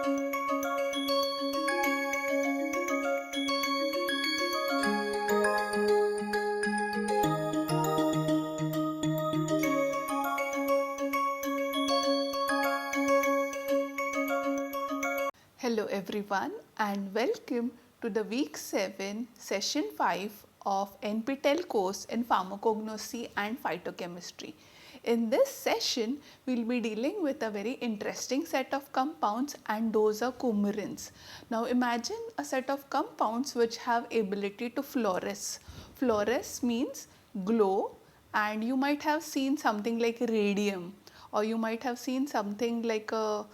Hello everyone and welcome to the week 7 session 5 of NPTEL course in pharmacognosy and phytochemistry. In this session we will be dealing with a very interesting set of compounds, and those are coumarins. Now imagine a set of compounds which have ability to fluoresce. Fluoresce means glow, and you might have seen something like radium, or you might have seen something like a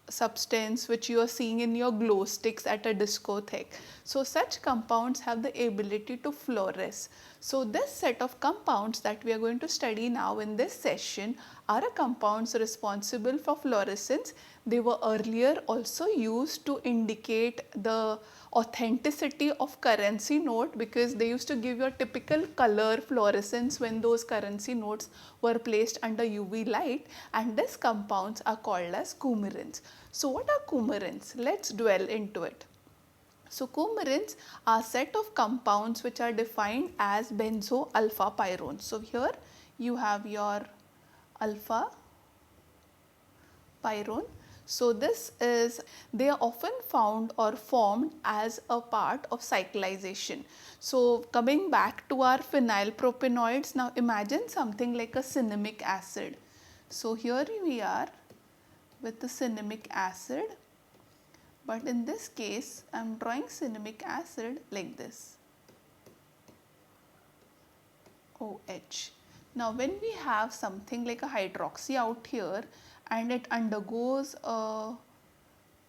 substance which you are seeing in your glow sticks at a discotheque. So such compounds have the ability to fluoresce. So this set of compounds that we are going to study now in this session are compounds responsible for fluorescence. They were earlier also used to indicate the authenticity of currency note, because they used to give you a typical color fluorescence when those currency notes were placed under UV light, and these compounds are called as coumarins. So what are coumarins? Let's dwell into it. So coumarins are a set of compounds which are defined as benzo alpha pyrone. So here you have your alpha pyrone. So they are often found or formed as a part of cyclization. So coming back to our phenylpropanoids, now imagine something like a cinnamic acid. So here we are with the cinnamic acid, but in this case I am drawing cinnamic acid like this, OH. Now when we have something like a hydroxy out here and it undergoes a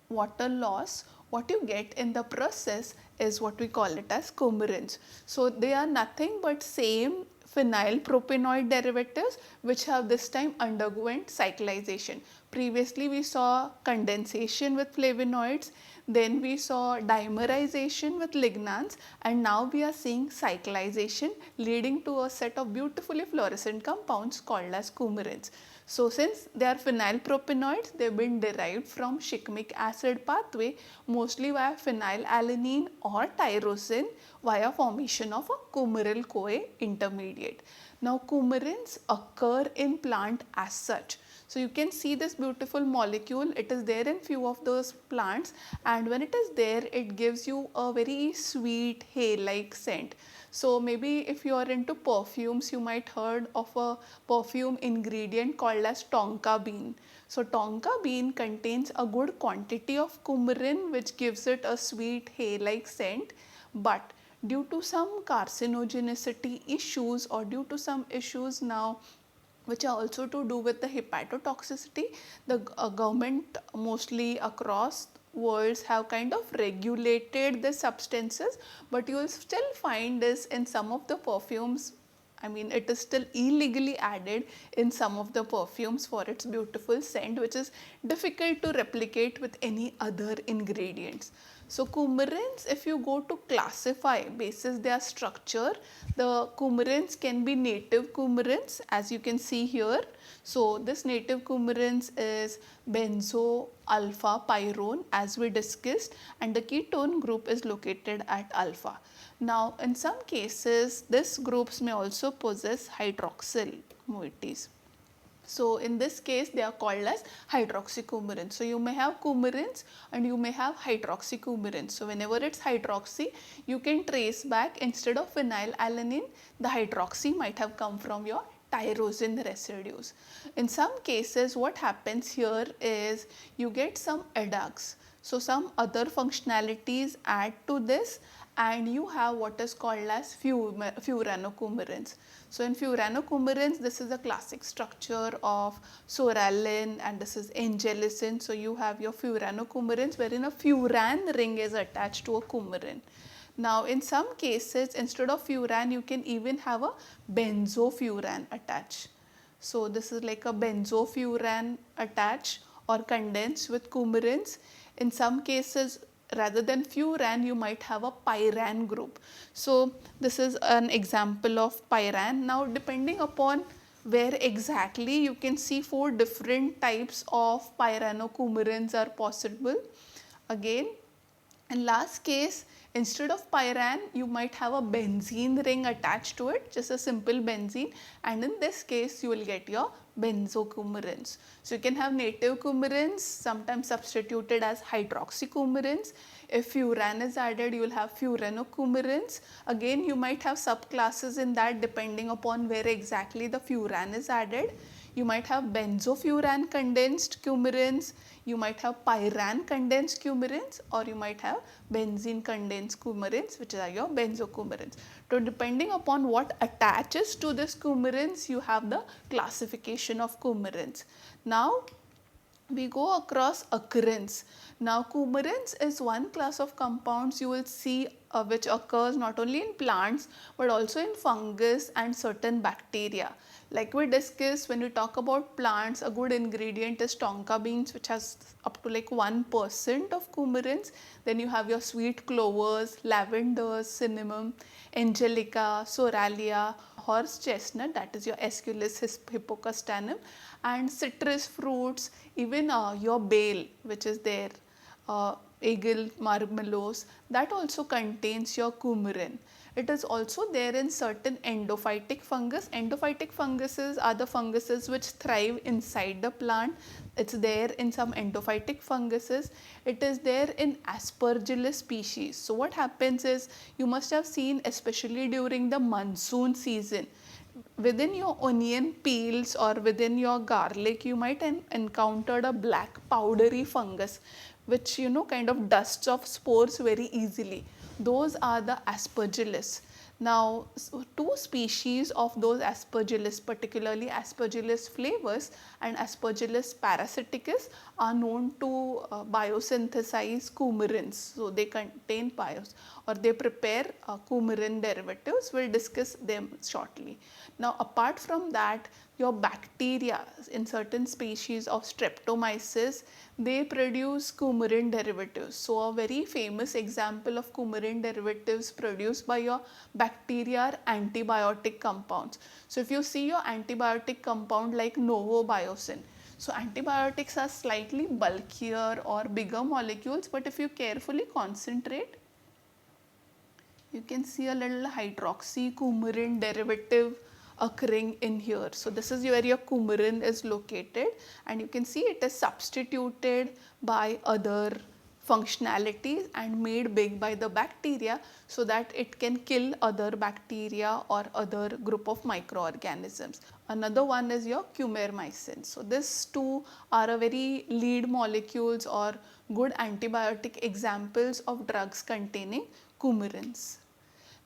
water loss, what you get in the process is what we call it as coumarins. So they are nothing but same phenylpropanoid derivatives which have this time undergone cyclization. Previously we saw condensation with flavonoids, then we saw dimerization with lignans, and now we are seeing cyclization leading to a set of beautifully fluorescent compounds called as coumarins. So since they are phenylpropanoids, they have been derived from shikimic acid pathway, mostly via phenylalanine or tyrosine via formation of a coumaryl CoA intermediate. Now coumarins occur in plant as such. So you can see this beautiful molecule, it is there in few of those plants, and when it is there it gives you a very sweet hay-like scent. So maybe if you are into perfumes, you might heard of a perfume ingredient called as tonka bean. So tonka bean contains a good quantity of coumarin which gives it a sweet hay-like scent, but due to some carcinogenicity issues or due to some issues now which are also to do with the hepatotoxicity, the government mostly across worlds have kind of regulated the substances, but you will still find this in some of the perfumes. I mean, it is still illegally added in some of the perfumes for its beautiful scent, which is difficult to replicate with any other ingredients. So coumarins, if you go to classify basis their structure, the coumarins can be native coumarins, as you can see here. So this native coumarins is benzo alpha pyrone, as we discussed, and the ketone group is located at alpha. Now in some cases these groups may also possess hydroxyl moieties. So in this case they are called as hydroxycoumarins. So you may have coumarins and you may have hydroxycoumarins. So whenever it's hydroxy, you can trace back, instead of phenylalanine, the hydroxy might have come from your tyrosine residues. In some cases what happens here is you get some adducts. So some other functionalities add to this, and you have what is called as furanocoumarins. So in furanocoumarins, this is a classic structure of psoralen, and this is angelicin. So you have your furanocoumarins wherein a furan ring is attached to a coumarin. Now in some cases, instead of furan, you can even have a benzofuran attached. So this is like a benzofuran attached or condensed with coumarins. In some cases, rather than furan, you might have a pyran group. So this is an example of pyran. Now depending upon where exactly you can see 4 different types of pyranocoumarins are possible. Again, in last case, instead of pyran, you might have a benzene ring attached to it, just a simple benzene, and in this case, you will get your benzocoumarins. So you can have native coumarins, sometimes substituted as hydroxycoumarins. If furan is added, you will have furanocoumarins. Again, you might have subclasses in that depending upon where exactly the furan is added. You might have benzofuran condensed coumarins, you might have pyran condensed coumarins, or you might have benzene condensed coumarins, which are your benzocoumarins. So depending upon what attaches to this coumarins, you have the classification of coumarins. Now we go across occurrence. Now coumarins is one class of compounds you will see which occurs not only in plants but also in fungus and certain bacteria. Like we discussed, when we talk about plants, a good ingredient is tonka beans, which has up to like 1% of coumarins. Then you have your sweet clovers, lavenders, cinnamon, angelica, soralia, horse chestnut, that is your Aesculus hippocastanum, and citrus fruits, even your bale, which is there, Aigul marmelos, that also contains your coumarin. It is also there in certain endophytic fungus. Endophytic funguses are the funguses which thrive inside the plant. It's there in some endophytic funguses. It is there in Aspergillus species. So what happens is, you must have seen, especially during the monsoon season, within your onion peels or within your garlic, you might encountered a black powdery fungus which kind of dusts off spores very easily. Those are the Aspergillus. Now, two species of those Aspergillus, particularly Aspergillus flavus and Aspergillus parasiticus, are known to biosynthesize coumarins. So they contain or they prepare coumarin derivatives. We'll discuss them shortly. Now, apart from that, your bacteria in certain species of Streptomyces, they produce coumarin derivatives. So a very famous example of coumarin derivatives produced by your bacteria are antibiotic compounds. So if you see your antibiotic compound like Novobiocin, so antibiotics are slightly bulkier or bigger molecules, but if you carefully concentrate, you can see a little hydroxycoumarin derivative occurring in here. So this is where your coumarin is located, and you can see it is substituted by other functionalities and made big by the bacteria so that it can kill other bacteria or other group of microorganisms. Another one is your coumaromycin. So these two are a very lead molecules or good antibiotic examples of drugs containing coumarins.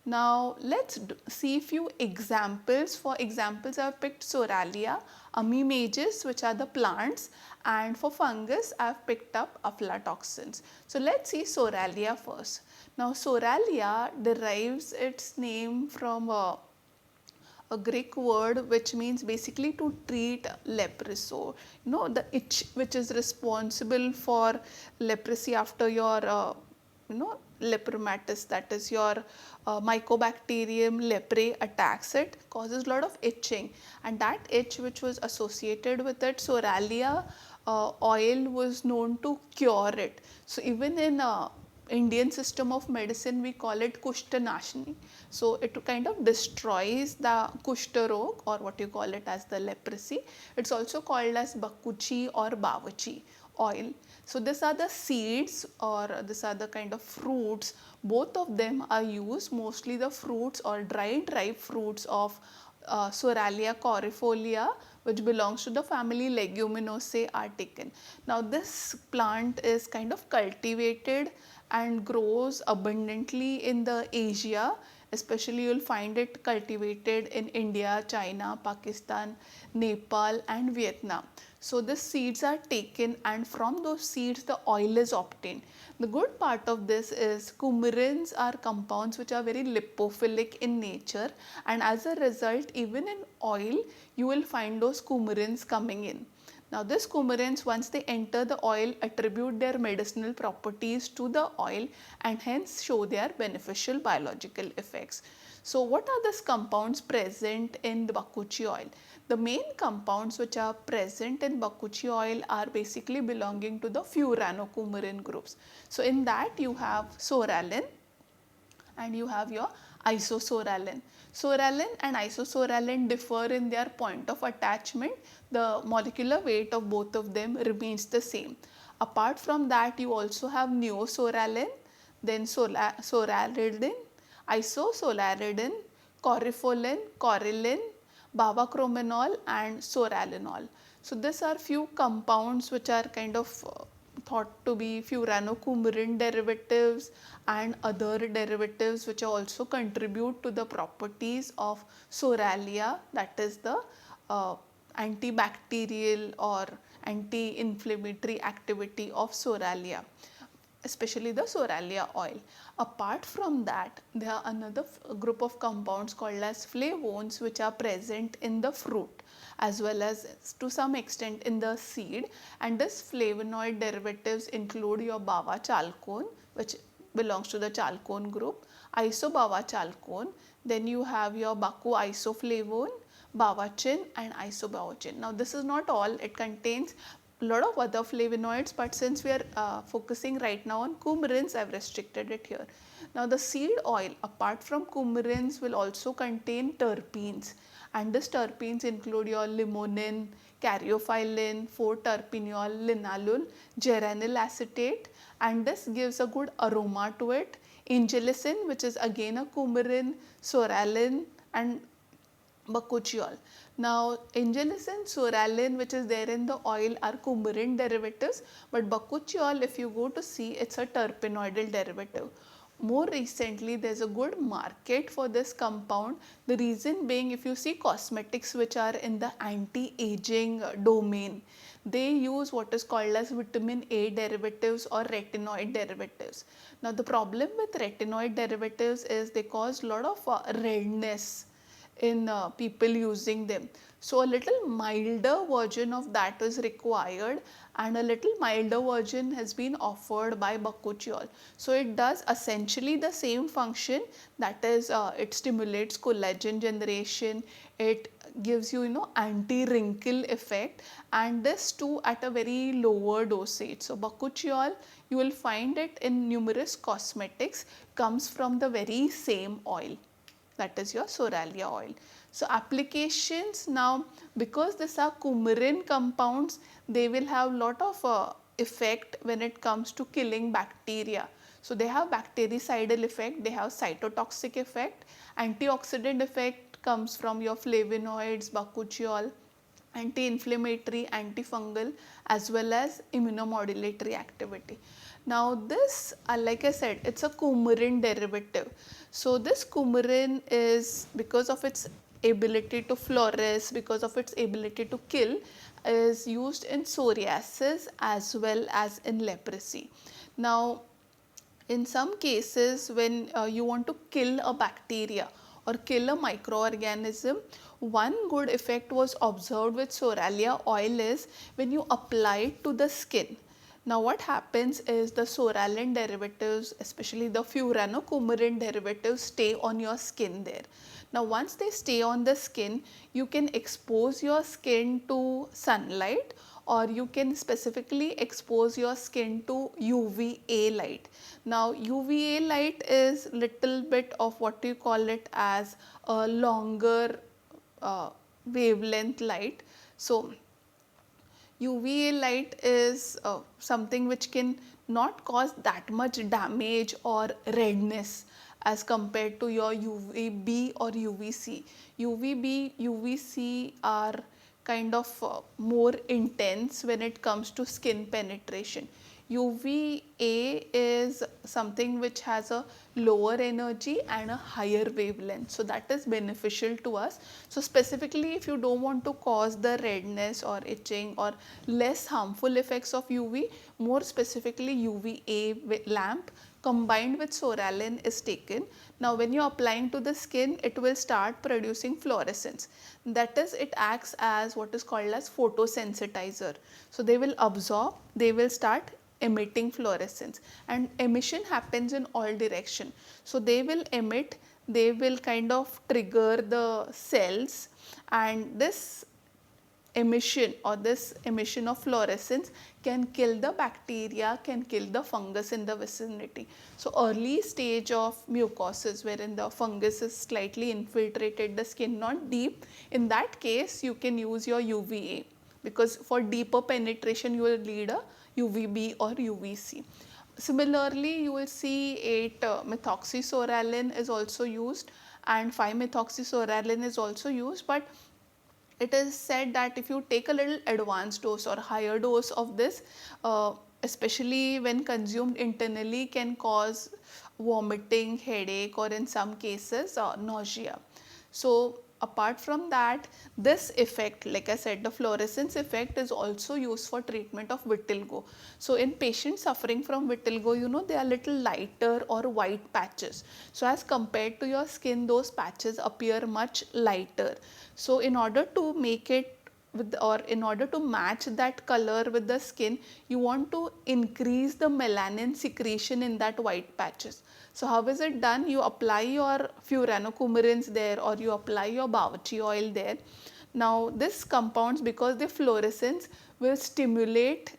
Now let's see a few examples. For examples, I have picked Soralia, Amimages, which are the plants, and for fungus I have picked up aflatoxins. So let's see Soralia first. Now Soralia derives its name from a Greek word which means basically to treat leprosy. So, the itch which is responsible for leprosy after your lepromatous, that is your Mycobacterium leprae attacks it, causes a lot of itching, and that itch which was associated with it, Soralia oil was known to cure it. So even in Indian system of medicine, we call it Kushtanashini. So it kind of destroys the Kushta rog, or what you call it as the leprosy. It's also called as Bakuchi or Bawachi oil. So these are the seeds, or these are the kind of fruits. Both of them are used, mostly the fruits or dried ripe fruits of Soralia corifolia, which belongs to the family Leguminosae, are taken. Now this plant is kind of cultivated and grows abundantly in the Asia. Especially you will find it cultivated in India, China, Pakistan, Nepal and Vietnam. So the seeds are taken, and from those seeds the oil is obtained. The good part of this is coumarins are compounds which are very lipophilic in nature, and as a result, even in oil you will find those coumarins coming in. Now this coumarins, once they enter the oil, attribute their medicinal properties to the oil and hence show their beneficial biological effects. So what are these compounds present in the Bakuchi oil? The main compounds which are present in Bakuchi oil are basically belonging to the furanocoumarin groups. So in that you have soralin and you have your isosoralin. Soralin and isosoralin differ in their point of attachment. The molecular weight of both of them remains the same. Apart from that, you also have neosoralin, then soraridin, isosoraridin, corypholin, corylin, bavacromanol and soralinol. So these are few compounds which are kind of thought to be furanocoumarin derivatives and other derivatives which also contribute to the properties of soralia, that is the antibacterial or anti-inflammatory activity of soralia, especially the soralia oil. Apart from that, there are another group of compounds called as flavones which are present in the fruit as well as to some extent in the seed, and this flavonoid derivatives include your bava-chalcone, which belongs to the chalcone group, isobava-chalcone, then you have your baku isoflavone, bavachin and isobavachin. Now this is not all, it contains a lot of other flavonoids, but since we are focusing right now on coumarins, I have restricted it here. Now the seed oil apart from coumarins will also contain terpenes, and these terpenes include your limonin, caryophyllene, 4-terpineol, linalool, geranyl acetate, and this gives a good aroma to it. Ingelicin, which is again a coumarin, soralin and bakuchiol. Now ingelicin, soralin which is there in the oil are coumarin derivatives, but bakuchiol, if you go to see, it's a terpenoidal derivative. More recently there is a good market for this compound. The reason being, if you see cosmetics which are in the anti-aging domain, they use what is called as vitamin A derivatives or retinoid derivatives. Now the problem with retinoid derivatives is they cause a lot of redness in people using them. So a little milder version of that is required, and a little milder version has been offered by bakuchiol. So it does essentially the same function, that is it stimulates collagen generation, it gives you anti-wrinkle effect, and this too at a very lower dosage. So bakuchiol, you will find it in numerous cosmetics, comes from the very same oil, that is your soralia oil. So applications now, because these are coumarin compounds, they will have lot of effect when it comes to killing bacteria. So they have bactericidal effect, they have cytotoxic effect, antioxidant effect comes from your flavonoids, bakuchiol, anti-inflammatory, antifungal as well as immunomodulatory activity. Now this, like I said, it's a coumarin derivative. So this coumarin is, because of its ability to fluoresce, because of its ability to kill, is used in psoriasis as well as in leprosy. Now in some cases when you want to kill a bacteria or kill a microorganism, one good effect was observed with soralia oil is when you apply it to the skin. Now what happens is the soralin derivatives, especially the furanocoumarin derivatives, stay on your skin there. Now once they stay on the skin, you can expose your skin to sunlight, or you can specifically expose your skin to UVA light. Now UVA light is little bit of what you call it as a longer wavelength light. So UVA light is something which can not cause that much damage or redness as compared to your UVB or UVC. UVB, UVC are kind of more intense when it comes to skin penetration. UVA is something which has a lower energy and a higher wavelength, so that is beneficial to us. So specifically if you don't want to cause the redness or itching or less harmful effects of UV, more specifically UVA lamp combined with soralin is taken. Now when you are applying to the skin, it will start producing fluorescence, that is it acts as what is called as photosensitizer. So they will absorb, they will start emitting fluorescence, and emission happens in all direction. So they will emit, they will kind of trigger the cells, and this emission or this emission of fluorescence can kill the bacteria, can kill the fungus in the vicinity. So early stage of mucosis wherein the fungus is slightly infiltrated the skin, not deep, in that case you can use your UVA, because for deeper penetration you will need a UVB or UVC. Similarly, you will see 8-methoxysoralin is also used and 5-methoxysoralin is also used, but it is said that if you take a little advanced dose or higher dose of this, especially when consumed internally, can cause vomiting, headache, or in some cases nausea. So apart from that, this effect, like I said, the fluorescence effect is also used for treatment of vitiligo. So in patients suffering from vitiligo, you know, they are little lighter or white patches. So as compared to your skin, those patches appear much lighter. So in order to make it with, or in order to match that color with the skin, you want to increase the melanin secretion in that white patches. So how is it done? You apply your furanocoumarins there, or you apply your Bawachi oil there. Now this compounds, because the fluorescence will stimulate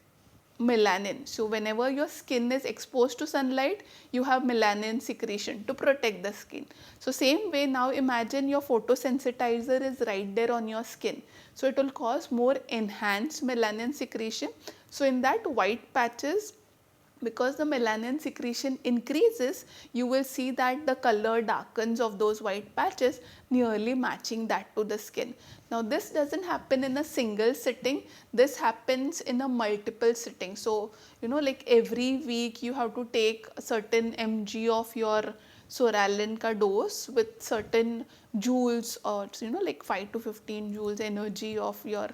melanin. So whenever your skin is exposed to sunlight, you have melanin secretion to protect the skin. So same way, now imagine your photosensitizer is right there on your skin. So it will cause more enhanced melanin secretion. So in that white patches, because the melanin secretion increases, you will see that the color darkens of those white patches, nearly matching that to the skin. Now this doesn't happen in a single sitting, this happens in a multiple sitting. So you know, like every week you have to take a certain mg of your soralin ka dose with certain joules, or you know, like 5 to 15 joules energy of your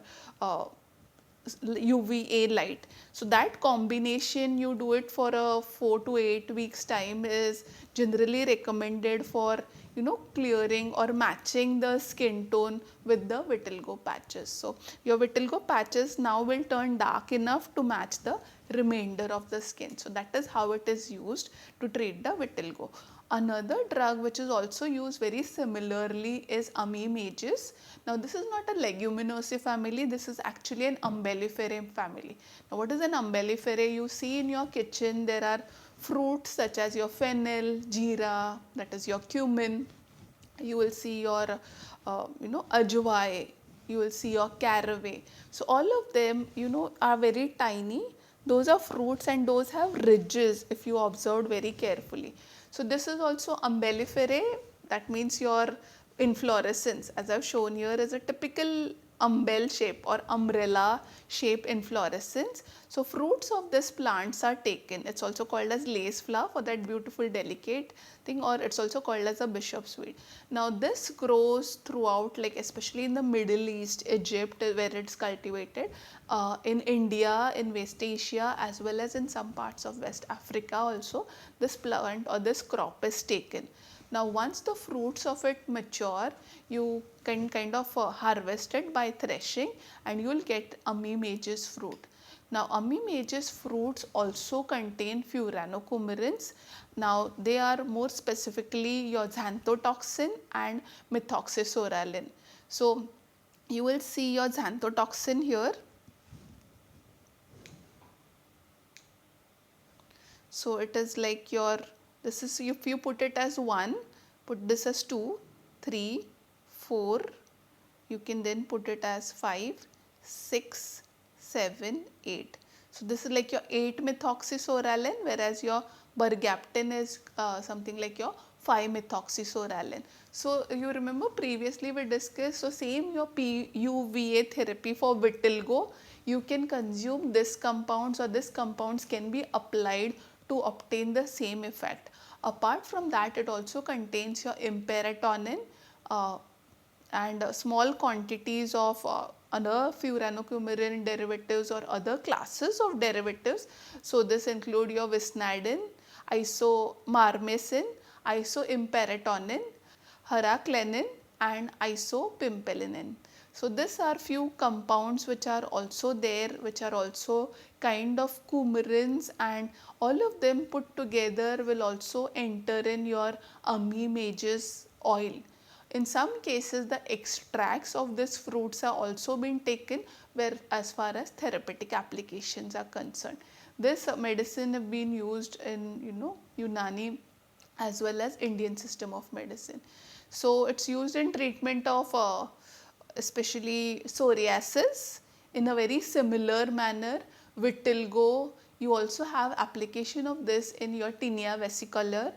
UVA light. So that combination, you do it for a 4 to 8 weeks time, is generally recommended for, you know, clearing or matching the skin tone with the vitiligo patches. So your vitiligo patches now will turn dark enough to match the remainder of the skin. So that is how it is used to treat the vitiligo. Another drug which is also used very similarly is Amimages. Now this is not a Leguminosae family, this is actually an Umbelliferae family. Now what is an Umbelliferae? You see in your kitchen there are fruits such as your fennel, jeera, that is your cumin. You will see your you know, ajwai, you will see your caraway. So all of them, you know, are very tiny. Those are fruits and those have ridges if you observed very carefully. So this is also Umbelliferae, that means your inflorescence, as I've shown here, is a typical umbel shape or umbrella shape inflorescence. So fruits of this plants are taken. It's also called as lace flower for that beautiful delicate thing, or it's also called as a bishop's weed. Now this grows throughout, like especially in the Middle East, Egypt where it's cultivated, in India, in West Asia, as well as in some parts of West Africa also, this plant or this crop is taken. Now once the fruits of it mature, you can kind of harvest it by threshing and you will get Amimages fruit. Now Amimages fruits also contain furanocoumarins. Now they are more specifically your xanthotoxin and methoxysoralin. So you will see your xanthotoxin here. So it is like your, this is, if you put it as 1, put this as 2, 3, 4, you can then put it as 5, 6, 7, 8. So this is like your 8-methoxysoralin, whereas your bergaptan is something like your 5-methoxysoralin. So you remember previously we discussed, so same your PUVA therapy for vitiligo, you can consume this compounds, or this compounds can be applied to obtain the same effect. Apart from that, it also contains your imperatonin and small quantities of other furanocoumarin derivatives or other classes of derivatives. So this include your visnadin, isomarmecin, isoimperatonin, heraclenin and isopimpelinin. So these are few compounds which are also there, which are also kind of coumarins, and all of them put together will also enter in your Amimages oil. In some cases, the extracts of these fruits are also being taken where as far as therapeutic applications are concerned. This medicine have been used in Unani as well as Indian system of medicine. So it's used in treatment of especially psoriasis in a very similar manner. Vitiligo, you also have application of this in your tinea vesicolor,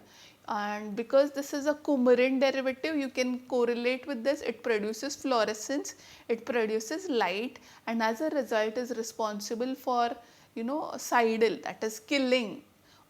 and because this is a coumarin derivative, you can correlate with this. It produces fluorescence, it produces light, and as a result is responsible for cidal, that is killing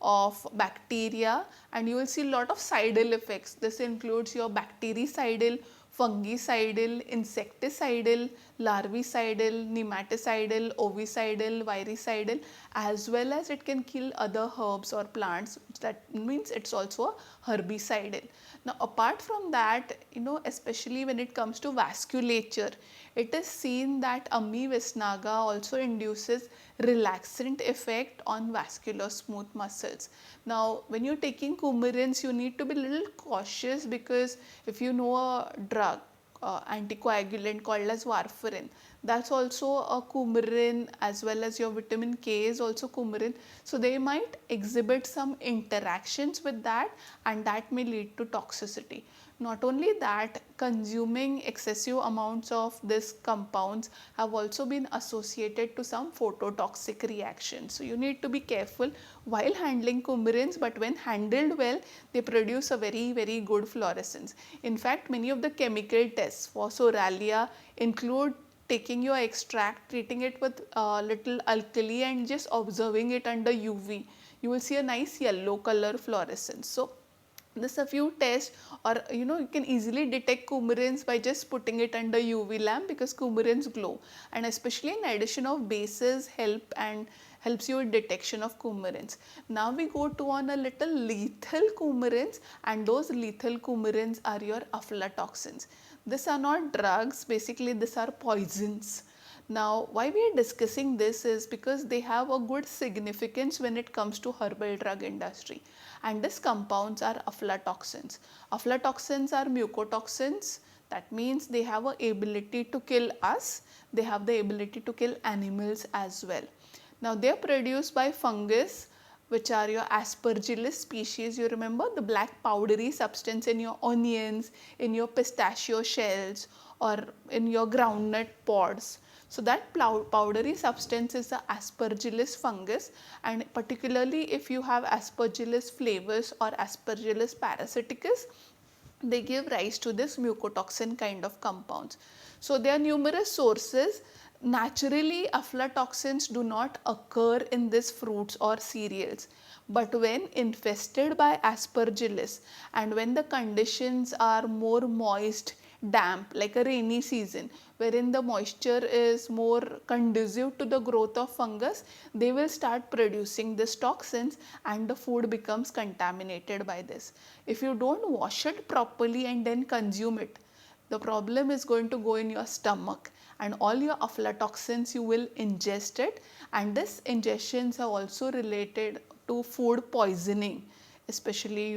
of bacteria, and you will see a lot of cidal effects. This includes your bactericidal, fungicidal, insecticidal, larvicidal, nematicidal, ovicidal, viricidal, as well as it can kill other herbs or plants. That means it's also a herbicidal. Now apart from that, especially when it comes to vasculature, it is seen that Ammi Visnaga also induces relaxant effect on vascular smooth muscles. Now when you're taking coumarins, you need to be a little cautious, because if you know a drug anticoagulant called as warfarin, that's also a coumarin, as well as your vitamin K is also coumarin. So they might exhibit some interactions with that, and that may lead to toxicity. Not only that, consuming excessive amounts of these compounds have also been associated to some phototoxic reactions. So you need to be careful while handling coumarins, but when handled well, they produce a very good fluorescence. In fact, many of the chemical tests for Soralia include taking your extract, treating it with little alkali, and just observing it under UV. You will see a nice yellow color fluorescence. So this a few tests, or you can easily detect coumarins by just putting it under UV lamp, because coumarins glow, and especially in addition of bases helps you with detection of coumarins. Now we go to on a little lethal coumarins, and those lethal coumarins are your aflatoxins. These are not drugs, basically these are poisons. Now why we are discussing this is because they have a good significance when it comes to herbal drug industry, and these compounds are aflatoxins. Aflatoxins are mucotoxins. That means they have a ability to kill us, they have the ability to kill animals as well. Now they are produced by fungus, which are your Aspergillus species. You remember the black powdery substance in your onions, in your pistachio shells, or in your groundnut pods. So that powdery substance is the Aspergillus fungus, and particularly if you have Aspergillus flavus or Aspergillus parasiticus, they give rise to this mucotoxin kind of compounds. So there are numerous sources. Naturally, aflatoxins do not occur in these fruits or cereals, but when infested by Aspergillus, and when the conditions are more moist, damp, like a rainy season, wherein the moisture is more conducive to the growth of fungus, they will start producing these toxins, and the food becomes contaminated by this. If you don't wash it properly and then consume it, the problem is going to go in your stomach, and all your aflatoxins you will ingest it, and this ingestions are also related to food poisoning, especially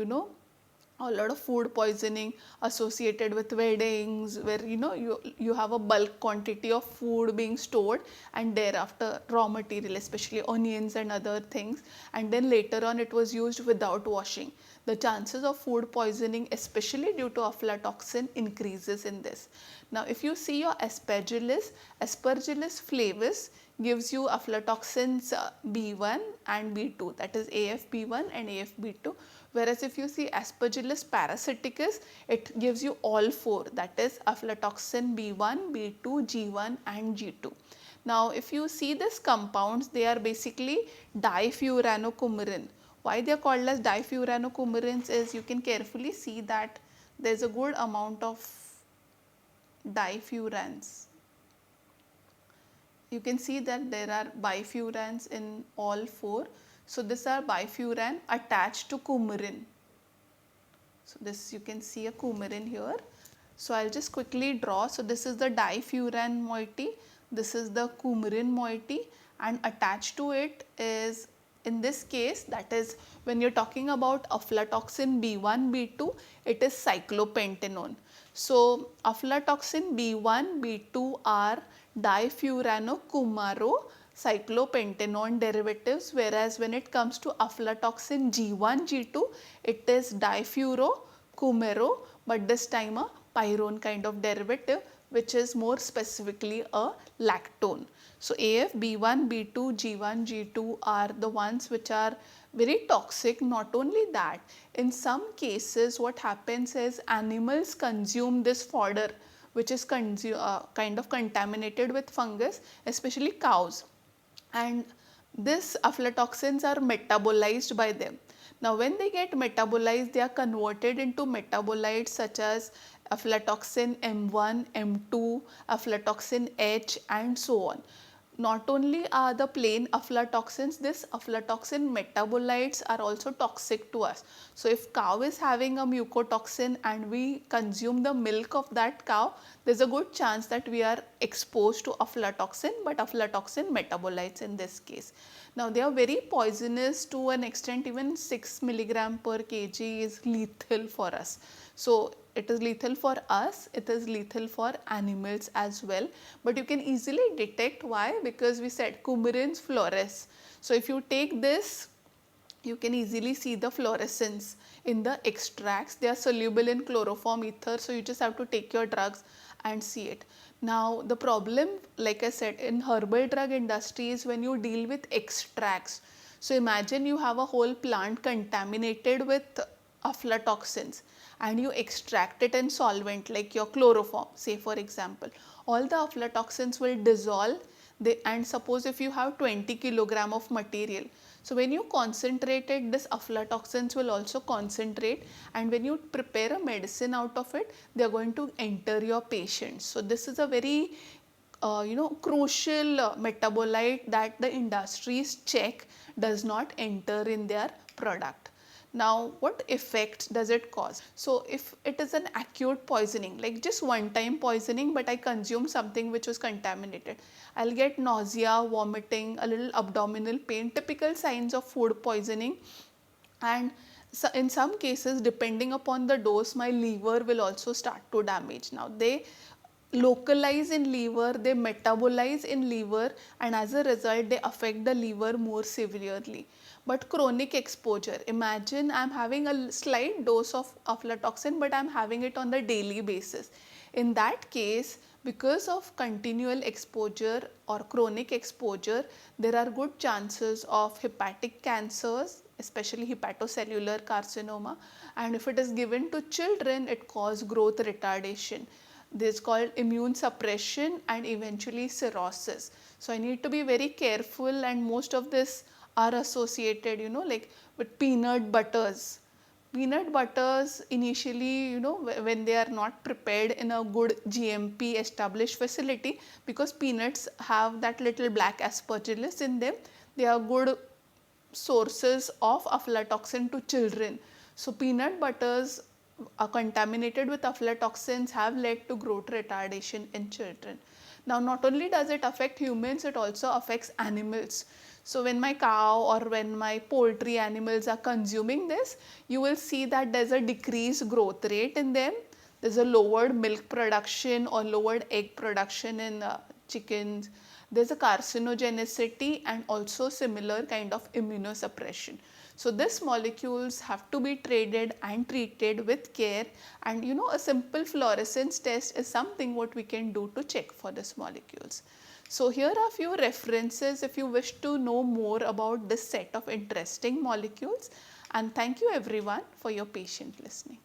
a lot of food poisoning associated with weddings, where you have a bulk quantity of food being stored, and thereafter raw material, especially onions and other things, and then later on it was used without washing. The chances of food poisoning, especially due to aflatoxin, increases in this. Now if you see your Aspergillus flavus gives you aflatoxins B1 and B2, that is AFB1 and AFB2. Whereas if you see Aspergillus parasiticus, it gives you all four, that is aflatoxin B1, B2, G1 and G2. Now if you see these compounds, they are basically difuranocoumarin. Why they are called as difuranocoumarins is, you can carefully see that there is a good amount of difurans. You can see that there are bifurans in all four. So these are bifuran attached to coumarin. So this, you can see a coumarin here. So I'll just quickly draw. So this is the difuran moiety, this is the coumarin moiety, and attached to it is In this case, that is when you're talking about aflatoxin B1, B2, it is cyclopentanone. So, aflatoxin B1, B2 are difurano-coumarot cyclopentanone derivatives, whereas when it comes to aflatoxin G1, G2, it is difuro-coumarot, but this time a pyrrone kind of derivative, which is more specifically a lactone. So, AF B1, B2, G1, G2 are the ones which are very toxic. Not only that, in some cases what happens is animals consume this fodder which is kind of contaminated with fungus, especially cows, and these aflatoxins are metabolized by them. Now, when they get metabolized, they are converted into metabolites such as aflatoxin M1, M2, aflatoxin H, and so on. Not only are the plain aflatoxins, this aflatoxin metabolites are also toxic to us. So, if cow is having a mucotoxin and we consume the milk of that cow, there is a good chance that we are exposed to aflatoxin, but aflatoxin metabolites in this case. Now, they are very poisonous to an extent. Even 6 milligram per kg is lethal for us. So, it is lethal for us, it is lethal for animals as well, but you can easily detect why, because we said coumarins fluoresce. So, if you take this, you can easily see the fluorescence in the extracts. They are soluble in chloroform ether, so you just have to take your drugs and see it. Now, the problem, like I said, in herbal drug industry is when you deal with extracts. So, imagine you have a whole plant contaminated with aflatoxins and you extract it in solvent like your chloroform, say for example. All the aflatoxins will dissolve, and suppose if you have 20 kilogram of material. So, when you concentrate it, this aflatoxins will also concentrate, and when you prepare a medicine out of it, they are going to enter your patient. So, this is a very crucial metabolite that the industries check does not enter in their product. Now, what effects does it cause? So, if it is an acute poisoning, like just one time poisoning, but I consume something which was contaminated, I'll get nausea, vomiting, a little abdominal pain, typical signs of food poisoning. And so in some cases, depending upon the dose, my liver will also start to damage. Now, they localize in liver, they metabolize in liver, and as a result they affect the liver more severely. But chronic exposure, imagine I am having a slight dose of aflatoxin, but I am having it on the daily basis. In that case, because of continual exposure or chronic exposure, there are good chances of hepatic cancers, especially hepatocellular carcinoma, and if it is given to children, it causes growth retardation. This is called immune suppression and eventually cirrhosis. So, I need to be very careful, and most of this are associated, like with peanut butters. Peanut butters initially, when they are not prepared in a good GMP established facility, because peanuts have that little black aspergillus in them, they are good sources of aflatoxin to children. So, peanut butters are contaminated with aflatoxins have led to growth retardation in children. Now, not only does it affect humans, it also affects animals. So, when my cow or when my poultry animals are consuming this, you will see that there is a decreased growth rate in them. There is a lowered milk production or lowered egg production in chickens. There is a carcinogenicity and also similar kind of immunosuppression. So, these molecules have to be traded and treated with care, and a simple fluorescence test is something what we can do to check for these molecules. So, here are few references if you wish to know more about this set of interesting molecules, and thank you everyone for your patient listening.